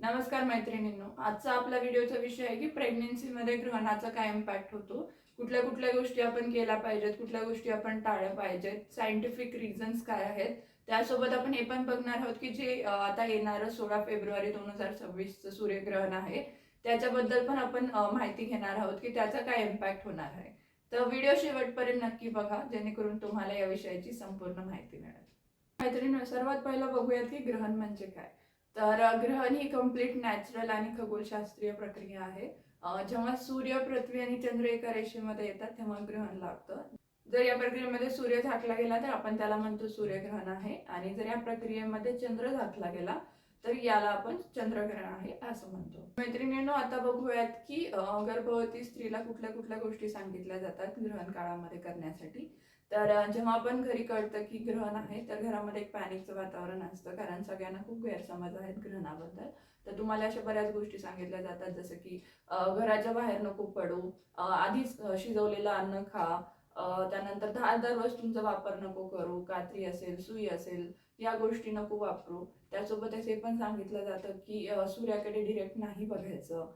नमस्कार मैत्रिणींनो, आजचा आपला व्हिडिओचा विषय आहे की प्रेग्नन्सीमध्ये ग्रहणाचा काय इम्पॅक्ट होतो, कुठल्या कुठल्या गोष्टी आपण केल्या पाहिजेत, कुठल्या गोष्टी आपण टाळल्या पाहिजेत, सायंटिफिक रिझन्स काय आहेत. त्यासोबत आपण हे पण बघणार आहोत की जे आता येणारं 16 फेब्रुवारी 2026चं सूर्यग्रहण आहे त्याच्याबद्दल पण आपण माहिती घेणार आहोत की त्याचा काय इम्पॅक्ट होणार आहे. तर व्हिडिओ शेवटपर्यंत नक्की बघा जेणेकरून तुम्हाला या विषयाची संपूर्ण माहिती मिळेल. मैत्रिणींनो, सर्वात पहिलं बघूयात की ग्रहण म्हणजे काय. तर ग्रहण ही कम्प्लीट नॅचरल आणि खगोलशास्त्रीय प्रक्रिया आहे. जेव्हा सूर्य, पृथ्वी आणि चंद्र एका रेषेमध्ये येतात तेव्हा ग्रहण लागतं. जर या प्रक्रियेमध्ये सूर्य झाकला गेला तर आपण त्याला म्हणतो सूर्यग्रहण आहे, आणि जर या प्रक्रियेमध्ये चंद्र झाकला गेला तर याला आपण चंद्रग्रहण आहे असं म्हणतो. मैत्रिणींनो, आता बघूयात की गर्भवती स्त्रीला कुठल्या कुठल्या गोष्टी सांगितल्या जातात ग्रहण काळामध्ये करण्यासाठी. तर जेव्हा आपण घरी कळतं की ग्रहण आहे तर घरामध्ये एक पॅनिकचं वातावरण असतं, कारण सगळ्यांना खूप गैरसमज आहेत ग्रहणाबद्दल. तर तुम्हाला अशा बऱ्याच गोष्टी सांगितल्या जातात, जसं की घराच्या बाहेर नको पडू, आधीच शिजवलेलं अन्न खा, त्यानंतर धारदार वस्तूंचा वापर नको करू, कात्री असेल, सुई असेल, या गोष्टी नको वापरू. त्यासोबत हे पण सांगितलं जातं की सूर्याकडे डिरेक्ट नाही बघायचं,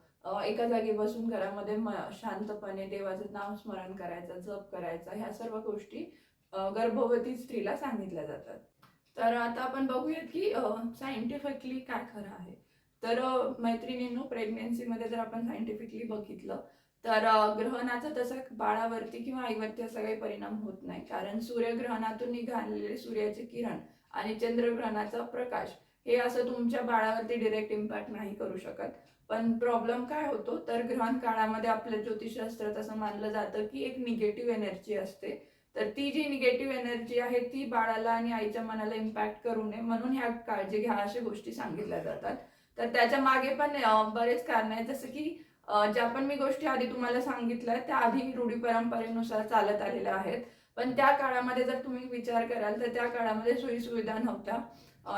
एका जागी बसून घरामध्ये शांतपणे देवाचं नाम स्मरण करायचं, जप करायचा, ह्या सर्व गोष्टी गर्भवती स्त्रीला सांगितल्या जातात. तर आता आपण बघूयात की सायंटिफिकली काय खरं आहे. तर मैत्रिणींनो, प्रेग्नेन्सीमध्ये जर आपण सायंटिफिकली बघितलं तर ग्रहणाचा तसा बाळावरती किंवा आईवरती असा काही परिणाम होत नाही, कारण सूर्यग्रहणातून निघालेले सूर्याचे किरण आणि चंद्रग्रहणाचा प्रकाश हे असं तुमच्या बाळावरती डिरेक्ट इम्पॅक्ट नाही करू शकत. पण प्रॉब्लेम काय होतो, तर ग्रहण काळामध्ये आपल्या ज्योतिषशास्त्रात असं मानलं जातं की एक निगेटिव्ह एनर्जी असते. तर ती जी निगेटिव्ह एनर्जी आहे ती बाळाला आणि आईच्या मनाला इम्पॅक्ट करू नये म्हणून ह्या काळजी घ्या अशा गोष्टी सांगितल्या जातात. तर त्याच्या मागे पण बरेच कारण आहेत, जसं की ज्या पण मी गोष्टी आधी तुम्हाला सांगितल्या त्या आधी रूढी परंपरेनुसार चालत आलेल्या आहेत. पण त्या काळामध्ये जर तुम्ही विचार कराल तर त्या काळामध्ये सोयी सुविधा नव्हत्या,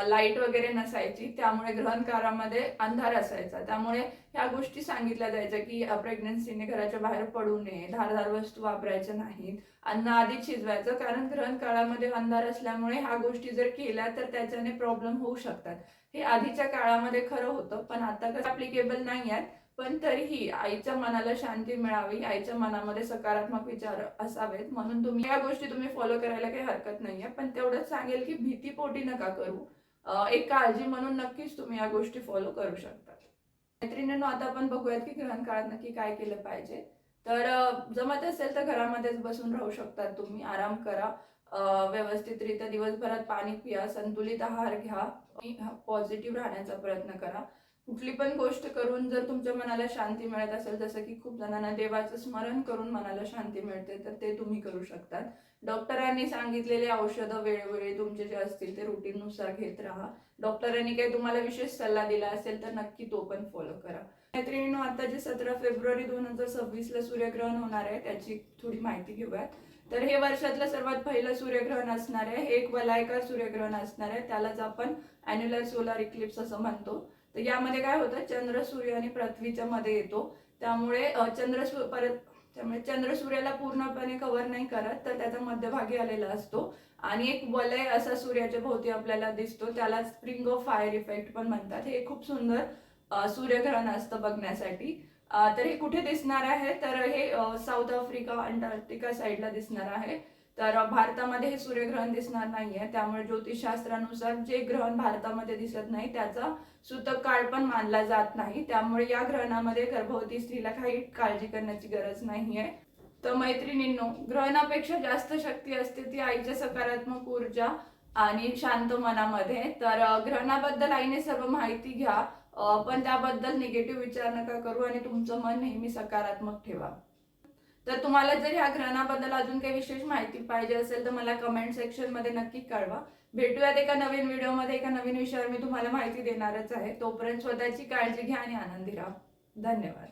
लाईट वगैरे नसायची, त्यामुळे ग्रहण काळामध्ये अंधार असायचा. त्यामुळे ह्या गोष्टी सांगितल्या जायच्या की प्रेग्नन्सीने घराच्या बाहेर पडू नये, धारदार वस्तू वापरायच्या नाहीत, अन्न आधीच शिजवायचं, कारण ग्रहण काळामध्ये अंधार असल्यामुळे ह्या गोष्टी जर केल्या तर त्याच्याने प्रॉब्लेम होऊ शकतात. हे आधीच्या काळामध्ये खरं होतं, पण आता कसं ॲप्लिकेबल नाही आहेत. पण तरीही आईच्या मनाला शांती मिळावी, आईच्या मनामध्ये सकारात्मक विचार असावेत म्हणून तुम्ही या गोष्टी फॉलो करायला काही हरकत नाहीये. पण तेवढंच सांगेल की भीतीपोटी नका करू, एक काळजी म्हणून नक्कीच तुम्ही या गोष्टी फॉलो करू शकता. मैत्रिणींनो, आता आपण बघूयात की ग्रहण काळात नक्की काय केलं पाहिजे. तर जमत असेल तर घरामध्येच बसून राहू शकतात तुम्ही, आराम करा, व्यवस्थितरित्या दिवसभरात पाणी पिया, संतुलित आहार घ्या, पॉझिटिव्ह राहण्याचा प्रयत्न करा. कुठली पण गोष्ट करून जर तुमच्या मनाला शांती मिळत असेल, जसं की खूप जणांना देवाचं स्मरण करून मनाला शांती मिळते, तर ते तुम्ही करू शकतात. डॉक्टरांनी सांगितलेले औषधं वेळोवेळी तुमचे जे असतील ते रुटीननुसार घेत राहा. डॉक्टरांनी काही तुम्हाला विशेष सल्ला दिला असेल तर नक्की तो पण फॉलो करा. मैत्रिणींनो, आता जे 17 फेब्रुवारी 2026ला सूर्यग्रहण होणार आहे त्याची थोडी माहिती घेऊयात. तर हे वर्षातलं सर्वात पहिलं सूर्यग्रहण असणार आहे. हे एक वलयाकार सूर्यग्रहण असणार आहे, त्यालाच आपण अॅन्युलर सोलार इक्लिप्स असं म्हणतो. तर यामध्ये काय होतं, चंद्र, सूर्य आणि पृथ्वीच्या मध्ये येतो. त्यामुळे चंद्र सूर्याला पूर्णपणे कव्हर नाही करत, तर त्याचा मध्यभागी आलेला असतो आणि एक वलय असा सूर्याच्या भोवती आपल्याला दिसतो, त्याला स्प्रिंग ऑफ फायर इफेक्ट पण म्हणतात. हे खूप सुंदर सूर्यग्रहण असतं बघण्यासाठी. तर हे कुठे दिसणार आहे, तर हे साऊथ आफ्रिका, अंटार्क्टिका साईडला दिसणार आहे. तर भारतामध्ये हे सूर्यग्रहण दिसणार नाहीये, त्यामुळे ज्योतिषशास्त्रानुसार जे ग्रहण भारतामध्ये दिसत नाही त्याचा सूतक काळ पण मानला जात नाही. त्यामुळे या ग्रहणामध्ये गर्भवती स्त्रीला काही काळजी करण्याची गरज नाहीये. तर मैत्रिणींनो, ग्रहणापेक्षा जास्त शक्ती असते ती आईच्या सकारात्मक ऊर्जा आणि शांत मनामध्ये. तर ग्रहणाबद्दल आईने सर्व माहिती घ्या, पण त्याबद्दल निगेटिव्ह विचार नका करू आणि तुमचं मन नेहमी सकारात्मक ठेवा. तर तुम्हाला जर ह्या ग्रहणाबद्दल अजून काही विशेष माहिती पाहिजे असेल तर मला कमेंट सेक्शन मध्ये नक्की कळवा. भेटूयात एका नवीन व्हिडिओमध्ये, एका नवीन विषयावर मी तुम्हाला माहिती देणारच आहे. तोपर्यंत स्वतःची काळजी घ्या आणि आनंदी राहा. धन्यवाद.